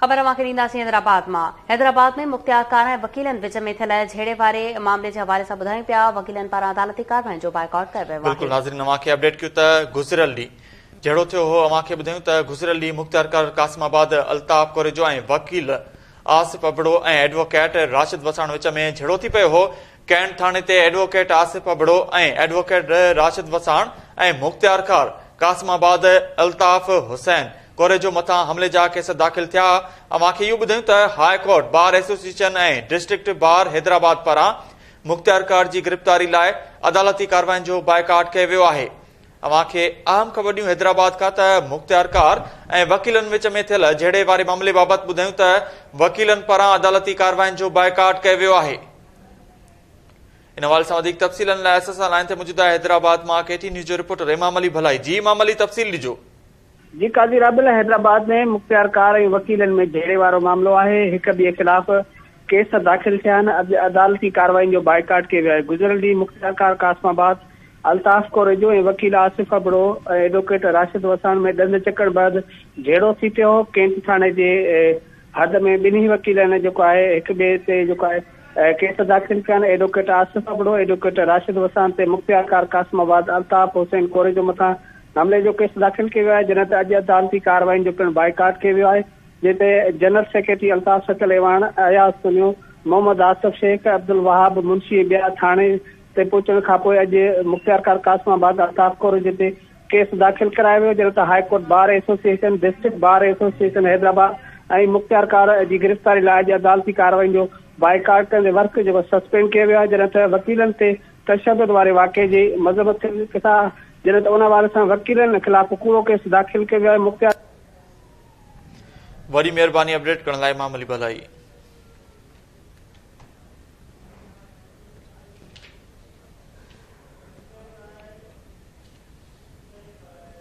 खबर अवांखे ॾींदासीं हैदराबाद मां। हैदराबाद में मुख़्तियार कार ऐं वकीलनि विच में थियल झेड़े वारे मामले जे हवाले सां ॿुधायूं पिया। वकीलनि पारां अदालती कार्रवाइयुनि जो बाइकॉट कयो वियो आहे। बिल्कुलु नाज़रीन, अवांखे अपडेट कयूं त गुज़िरियल ॾींहुं जहिड़ो थियो हो, अवांखे ॿुधायूं त गुज़िरियल ॾींहुं मुख़्तियार कार कासिमाबाद अल्ताफ़ कोरेजो ऐं वकील आसिफ अबड़ो ऐं एडवोकेट राशिद वसाण विच में झेड़ो थी पियो हो। कैंट थाणे ते एडवोकेट आसिफ अबड़ो ऐं एडवोकेट राशिद वसाण ऐं मुख़्तियार कार कासिमाबाद अल्ताफ़ हुसैन कोरेजो मथां हमले जा केस दाख़िल थिया। अवांखे इहो ॿुधायूं त हाई कोर्ट बार एसोसिएशन ऐं डिस्ट्रिक्ट बार हैदराबाद पारां मुख़्तियार कार जी गिरफ़्तारी लाइ अदालती कार्रवाइयुनि जो बाइकॉट कयो वियो आहे। अवांखे अहम ख़बर ॾियूं हैदराबाद खां त मुख़्तियार कार ऐं वकीलनि विच में थियल झेड़े वारे मामले बाबति ॿुधायूं त वकीलनि पारां अदालती कार्रवाइयुनि जो बाइकॉट कयो वियो आहे। इन हवाले सां वधीक तफ़सीलनि लाइ असां सां लाइन ते मौजूद आहे हैदराबाद मां केटी न्यूज़ जो रिपोर्टर इमाम अली भलाई। जी इमाम अली, तफ़सील ॾिजो। जी काज़ी राबिल, हैदराबाद में मुख़्तियार कार ऐं वकीलनि में झेड़े वारो मामलो आहे। हिक ॿिए ख़िलाफ़ केस दाख़िल थिया आहिनि। अदालती कार्रवाइयुनि जो बाइकॉट कयो वियो आहे। गुज़िरियल ॾींहुं मुख़्तियार कार कासिमाबाद अल्ताफ़ कोरेजो ऐं वकील आसिफ अबड़ो ऐं एडवोकेट राशिद वसाण में ॾंद चकड़ बैदि झेड़ो थी पियो हो। कैंट थाणे जे हद में ॿिन्ही वकीलनि जेको आहे हिक ॿिए ते जेको आहे केस दाख़िल कया आहिनि। एडवोकेट आसिफ अबड़ो एडवोकेट राशिद वसाण ते मुख़्तियार कार कासिमाबाद अल्ताफ़ हुसैन कोरेजो मथां हमले जो केस दाख़िल कयो वियो आहे। जॾहिं त अॼु अदालती कार्रवाइयुनि जो पिणु बाइकॉट कयो वियो आहे, जिते जनरल सेक्रेटरी अल्ताफ़ शकल एवान, अयाज़ सुनियो, मोहम्मद आसिफ शेख, अब्दुल वहाब मुंशी ॿिया थाणे ते पहुचण खां पोइ अॼु मुख़्तियार कार कासिमाबाद अल्ताफ़ कोरेजो ते केस दाख़िल करायो वियो। जॾहिं त high court bar association, district bar association Hyderabad ऐं मुख़्तियार कार जी गिरफ़्तारी लाइ अॼु अदालती कार्रवाइयुनि जो बाइकॉट कंदे वर्क जेको सस्पेंड कयो वियो आहे। जॾहिं त वकीलनि ते तशदुद वारे वाक़े जी मज़म्मत सां जॾहिं त उन वारे सां वकीलनि ख़िलाफ़ कूड़ो केस दाख़िल कयो वियो आहे। मुख़्तियार वॾी महिरबानी अपडेट करण लाइ इमाम अली भलाई।